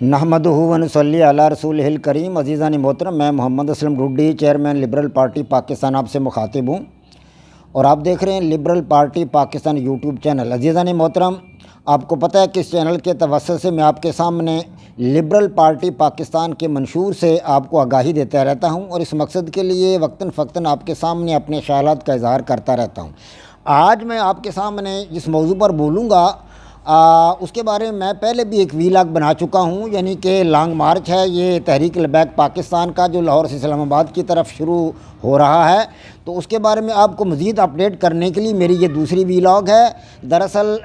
نحمدہ و نصلی علی رسولہ الکریم۔ عزیزان محترم، میں Muhammad Aslam Dhuddi, chairman liberal party Pakistan آپ سے مخاطب ہوں اور آپ دیکھ رہے ہیں liberal party Pakistan YouTube channel. عزیزان محترم، آپ کو پتہ ہے کہ اس چینل کے توسط سے میں آپ کے سامنے لبرل پارٹی پاکستان کے منشور سے آپ کو آگاہی دیتا رہتا ہوں اور اس مقصد کے لیے وقتاً فوقتاً آپ کے سامنے اپنے خیالات کا اظہار کرتا رہتا ہوں۔ آج میں آپ کے سامنے جس موضوع پر بولوں گا اس کے بارے میں پہلے بھی ایک ویلاگ بنا چکا ہوں، یعنی کہ لانگ مارچ ہے یہ تحریک لبیک پاکستان کا، جو لاہور سے اسلام آباد کی طرف شروع ہو رہا ہے۔ تو اس کے بارے میں آپ کو مزید اپڈیٹ کرنے کے لیے میری یہ دوسری ویلاگ ہے۔ دراصل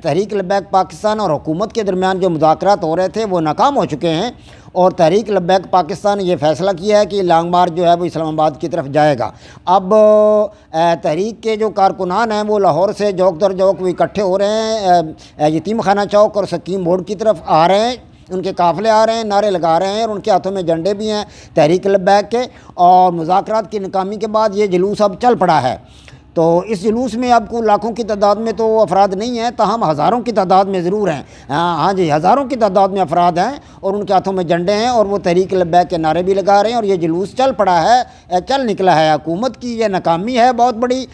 تحریک لبیک پاکستان اور حکومت کے درمیان جو مذاکرات ہو رہے تھے وہ ناکام ہو چکے ہیں اور تحریک لبیک پاکستان نے یہ فیصلہ کیا ہے کہ لانگ مارچ جو ہے وہ اسلام آباد کی طرف جائے گا۔ اب تحریک کے جو کارکنان ہیں وہ لاہور سے جوک در جوک وہ اکٹھے ہو رہے ہیں، یتیم خانہ چوک اور سکیم موڑ کی طرف آ رہے ہیں، ان کے قافلے آ رہے ہیں، نعرے لگا رہے ہیں اور ان کے ہاتھوں میں جھنڈے بھی ہیں تحریک لبیک کے۔ اور مذاکرات کی ناکامی کے بعد یہ جلوس اب چل پڑا ہے۔ تو اس جلوس میں اب کو لاکھوں کی تعداد میں تو افراد نہیں ہیں، تاہم ہزاروں کی تعداد میں ضرور ہیں۔ ہاں جی، ہزاروں کی تعداد میں افراد ہیں اور ان کے ہاتھوں میں جھنڈے ہیں اور وہ تحریک لبیک کے نعرے بھی لگا رہے ہیں اور یہ جلوس چل پڑا ہے، چل نکلا ہے۔ حکومت کی یہ ناکامی ہے بہت بڑی۔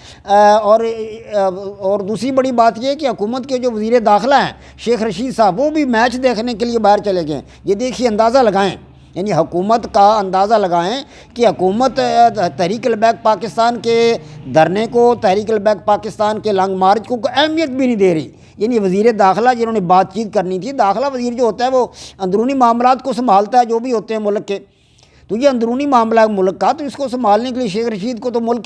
اور دوسری بڑی بات یہ کہ حکومت کے جو وزیر داخلہ ہیں شیخ رشید صاحب، وہ بھی میچ دیکھنے کے لیے باہر چلے گئے۔ یہ دیکھیے، اندازہ لگائیں، یعنی حکومت کا اندازہ لگائیں کہ حکومت تحریک لبیک پاکستان کے دھرنے کو، تحریک لبیک پاکستان کے لانگ مارچ کو کوئی اہمیت بھی نہیں دے رہی۔ یعنی وزیر داخلہ جنہوں نے بات چیت کرنی تھی، داخلہ وزیر جو ہوتا ہے وہ اندرونی معاملات کو سنبھالتا ہے جو بھی ہوتے ہیں ملک کے، تو یہ اندرونی معاملہ ملک کا، تو اس کو سنبھالنے کے لیے شیخ رشید کو تو ملک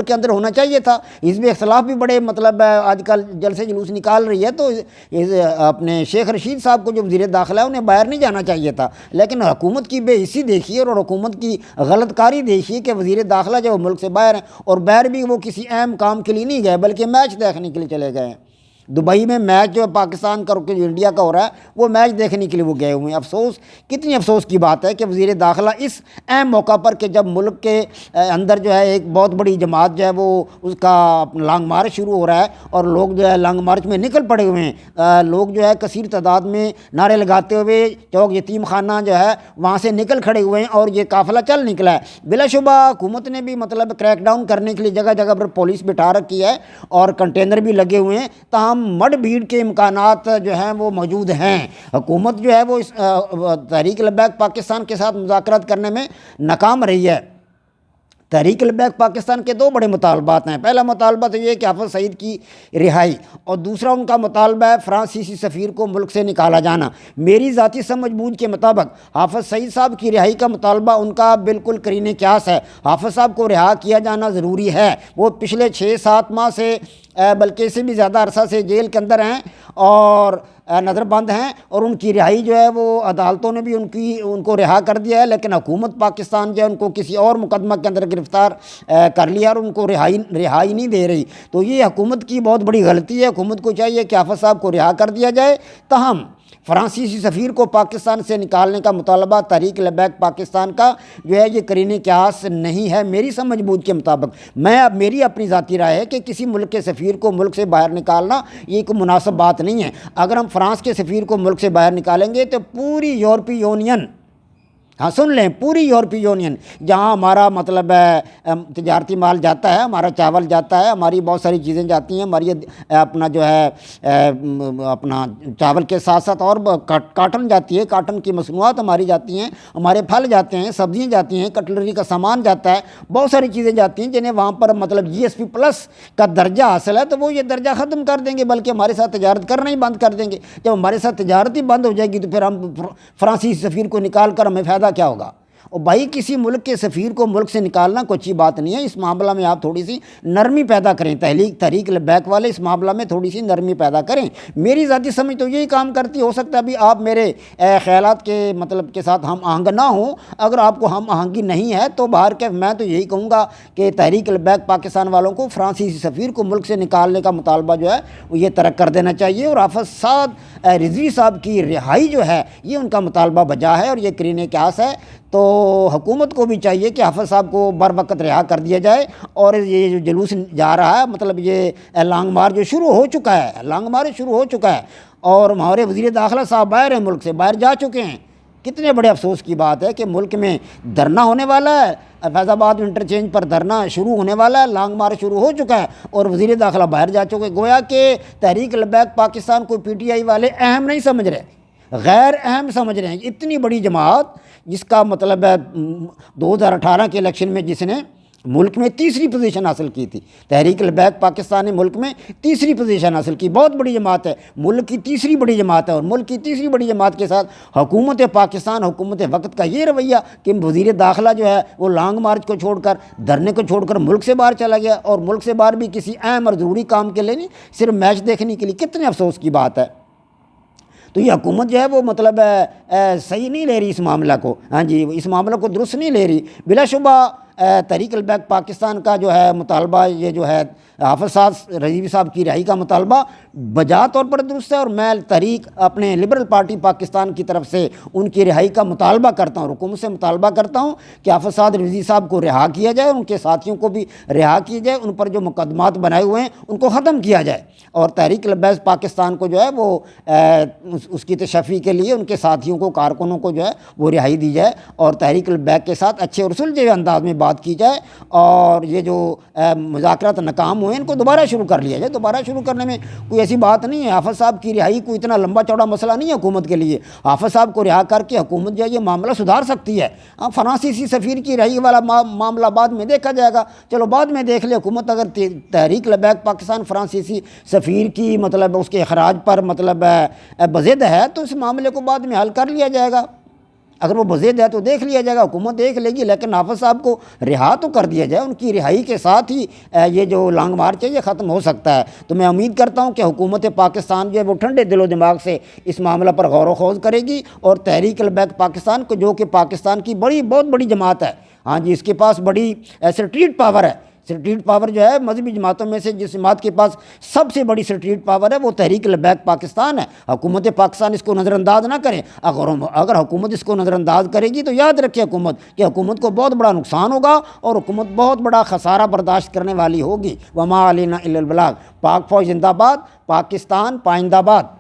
کے اندر ہونا چاہیے تھا۔ حزب اختلاف بھی بڑے آج کل جلسے جلوس نکال رہی ہے، تو اپنے شیخ رشید صاحب کو جو وزیر داخلہ ہے انہیں باہر نہیں جانا چاہیے تھا۔ لیکن حکومت کی بے حسی دیکھیے اور حکومت کی غلط کاری دیکھیے کہ وزیر داخلہ جو ملک سے باہر ہیں، اور باہر بھی وہ کسی اہم کام کے لیے نہیں گئے بلکہ میچ دیکھنے کے لیے چلے گئے ہیں۔ دبئی میں میچ جو پاکستان کا جو انڈیا کا ہو رہا ہے وہ میچ دیکھنے کے لیے وہ گئے ہوئے ہیں۔ افسوس، کتنی افسوس کی بات ہے کہ وزیر داخلہ اس اہم موقع پر کہ جب ملک کے اندر جو ہے ایک بہت بڑی جماعت جو ہے وہ اس کا لانگ مارچ شروع ہو رہا ہے اور لوگ جو ہے لانگ مارچ میں نکل پڑے ہوئے ہیں، لوگ جو ہے کثیر تعداد میں نعرے لگاتے ہوئے چوک یتیم خانہ جو ہے وہاں سے نکل کھڑے ہوئے ہیں اور یہ قافلہ چل نکلا ہے۔ بلا شبہ حکومت نے بھی کریک ڈاؤن کرنے کے لیے جگہ جگہ پر پولیس بٹھا رکھی ہے اور کنٹینر بھی لگے ہوئے ہیں، تاہم مڈ بھیڑ کے امکانات جو ہیں وہ موجود ہیں۔ حکومت جو ہے وہ اس تحریک لبیک پاکستان کے ساتھ مذاکرات کرنے میں ناکام رہی ہے۔ تحریک لبیک پاکستان کے دو بڑے مطالبات ہیں۔ پہلا مطالبہ تو یہ کہ حافظ سعید کی رہائی، اور دوسرا ان کا مطالبہ ہے فرانسیسی سفیر کو ملک سے نکالا جانا۔ میری ذاتی سمجھ بوجھ کے مطابق حافظ سعید صاحب کی رہائی کا مطالبہ ان کا بالکل قرین قیاس ہے۔ حافظ صاحب کو رہا کیا جانا ضروری ہے۔ وہ پچھلے 6-7 ماہ سے بلکہ اس سے بھی زیادہ عرصہ سے جیل کے اندر ہیں اور نظر بند ہیں، اور ان کی رہائی جو ہے وہ عدالتوں نے بھی ان کو رہا کر دیا ہے، لیکن حکومت پاکستان جو ہے ان کو کسی اور مقدمہ کے اندر گرفتار کر لیا اور ان کو رہائی نہیں دے رہی۔ تو یہ حکومت کی بہت بڑی غلطی ہے۔ حکومت کو چاہیے کہ حافظ صاحب کو رہا کر دیا جائے، تاہم فرانسیسی سفیر کو پاکستان سے نکالنے کا مطالبہ تحریک لبیک پاکستان کا جو ہے یہ قرین قیاس نہیں ہے میری سمجھ بوجھ کے مطابق۔ میری اپنی ذاتی رائے ہے کہ کسی ملک کے سفیر کو ملک سے باہر نکالنا یہ کوئی مناسب بات نہیں ہے۔ اگر ہم فرانس کے سفیر کو ملک سے باہر نکالیں گے تو پوری یورپی یونین، ہاں سن لیں، پوری یورپی یونین جہاں ہمارا تجارتی مال جاتا ہے، ہمارا چاول جاتا ہے، ہماری بہت ساری چیزیں جاتی ہیں، ہماری اپنا جو ہے اپنا چاول کے ساتھ ساتھ اور کاٹن جاتی ہے، کاٹن کی مصنوعات ہماری جاتی ہیں، ہمارے پھل جاتے ہیں، سبزیاں جاتی ہیں، کٹلری کا سامان جاتا ہے، بہت ساری چیزیں جاتی ہیں جنہیں وہاں پر GSP+ کا درجہ حاصل ہے، تو وہ یہ درجہ ختم کر دیں گے بلکہ ہمارے ساتھ تجارت کرنا ہی بند کر دیں گے۔ جب ہمارے ساتھ تجارت ہی بند ہو جائے گی تو پھر ہم فرانسیسی سفیر کو نکال کر ہمیں فائدہ کیا ہوگا؟ اور بھائی، کسی ملک کے سفیر کو ملک سے نکالنا کوئی اچھی بات نہیں ہے۔ اس معاملہ میں آپ تھوڑی سی نرمی پیدا کریں، تحریک لبیک والے اس معاملہ میں تھوڑی سی نرمی پیدا کریں۔ میری ذاتی سمجھ تو یہی کام کرتی، ہو سکتا ہے ابھی آپ میرے خیالات کے ساتھ ہم آہنگ نہ ہوں۔ اگر آپ کو ہم آہنگی نہیں ہے تو باہر کے میں تو یہی کہوں گا کہ تحریک لبیک پاکستان والوں کو فرانسیسی سفیر کو ملک سے نکالنے کا مطالبہ جو ہے وہ یہ ترک کر دینا چاہیے، اور حافظ سعد رضوی صاحب کی رہائی جو ہے یہ ان کا مطالبہ بجا ہے اور یہ قرین قیاس ہے۔ تو حکومت کو بھی چاہیے کہ حافظ صاحب کو بر وقت رہا کر دیا جائے، اور یہ جو جلوس جا رہا ہے، یہ لانگ مارچ جو شروع ہو چکا ہے، اور ہمارے وزیر داخلہ صاحب باہر ہیں، ملک سے باہر جا چکے ہیں۔ کتنے بڑے افسوس کی بات ہے کہ ملک میں دھرنا ہونے والا ہے، فیض آباد انٹرچینج پر دھرنا شروع ہونے والا ہے، لانگ مارچ شروع ہو چکا ہے اور وزیر داخلہ باہر جا چکے۔ گویا کہ تحریک لبیک پاکستان کو پی ٹی آئی والے اہم نہیں سمجھ رہے، غیر اہم سمجھ رہے ہیں۔ اتنی بڑی جماعت جس کا مطلب ہے 2018 کے الیکشن میں جس نے ملک میں تیسری پوزیشن حاصل کی تھی، تحریک لبیک پاکستان نے ملک میں تیسری پوزیشن حاصل کی، بہت بڑی جماعت ہے، ملک کی تیسری بڑی جماعت ہے، اور ملک کی تیسری بڑی جماعت کے ساتھ حکومت پاکستان، حکومت وقت کا یہ رویہ کہ وزیر داخلہ جو ہے وہ لانگ مارچ کو چھوڑ کر، دھرنے کو چھوڑ کر ملک سے باہر چلا گیا، اور ملک سے باہر بھی کسی اہم اور ضروری کام کے لیے نہیں، صرف میچ دیکھنے کے لیے۔ کتنے افسوس کی بات ہے۔ تو یہ حکومت جو ہے وہ مطلب صحیح نہیں لے رہی اس معاملہ کو، ہاں جی، اس معاملہ کو درست نہیں لے رہی۔ بلا شبہ تحریک لبیک پاکستان کا جو ہے مطالبہ، یہ جو ہے حافظ صاحب رضوی صاحب کی رہائی کا مطالبہ بجا طور پر درست ہے، اور میں تحریک اپنے لبرل پارٹی پاکستان کی طرف سے ان کی رہائی کا مطالبہ کرتا ہوں، حکومت سے مطالبہ کرتا ہوں کہ حافظ صاحب رضوی صاحب کو رہا کیا جائے، ان کے ساتھیوں کو بھی رہا کیا جائے، ان پر جو مقدمات بنائے ہوئے ہیں ان کو ختم کیا جائے، اور تحریک لبیک پاکستان کو جو ہے وہ اس کی تشفی کے لیے ان کے ساتھیوں کو، کارکنوں کو جو ہے وہ رہائی دی جائے، اور تحریک لبیک کے ساتھ اچھے اور سلجھے انداز میں بات کی جائے، اور یہ جو مذاکرات ناکام ہوئے ان کو دوبارہ شروع کر لیا جائے۔ دوبارہ شروع کرنے میں کوئی ایسی بات نہیں ہے، حافظ صاحب کی رہائی کوئی اتنا لمبا چوڑا مسئلہ نہیں ہے حکومت کے لیے۔ حافظ صاحب کو رہا کر کے حکومت جو ہے یہ معاملہ سدھار سکتی ہے۔ فرانسیسی سفیر کی رہائی والا معاملہ بعد میں دیکھا جائے گا، چلو بعد میں دیکھ لے حکومت۔ اگر تحریک لبیک پاکستان فرانسیسی سفیر کی مطلب اس کے اخراج پر مطلب بضد ہے تو اس معاملے کو بعد میں حل کر لیا جائے گا، اگر وہ بضد ہے تو دیکھ لیا جائے گا، حکومت دیکھ لے گی، لیکن حافظ صاحب کو رہا تو کر دیا جائے۔ ان کی رہائی کے ساتھ ہی یہ جو لانگ مارچ ہے یہ ختم ہو سکتا ہے۔ تو میں امید کرتا ہوں کہ حکومت پاکستان جو ہے وہ ٹھنڈے دل و دماغ سے اس معاملہ پر غور و خوض کرے گی، اور تحریک لبیک پاکستان کو، جو کہ پاکستان کی بہت بڑی جماعت ہے، ہاں جی، اس کے پاس بڑی اسٹریٹ پاور ہے۔ اسٹریٹ پاور جو ہے مذہبی جماعتوں میں سے جس جماعت کے پاس سب سے بڑی اسٹریٹ پاور ہے وہ تحریک لبیک پاکستان ہے۔ حکومت پاکستان اس کو نظر انداز نہ کرے، اگر حکومت اس کو نظر انداز کرے گی تو یاد رکھے حکومت کہ حکومت کو بہت بڑا نقصان ہوگا، اور حکومت بہت بڑا خسارہ برداشت کرنے والی ہوگی۔ وما علینا الا البلاغ۔ پاک فوج زندہ باد، پاکستان پائندہ باد۔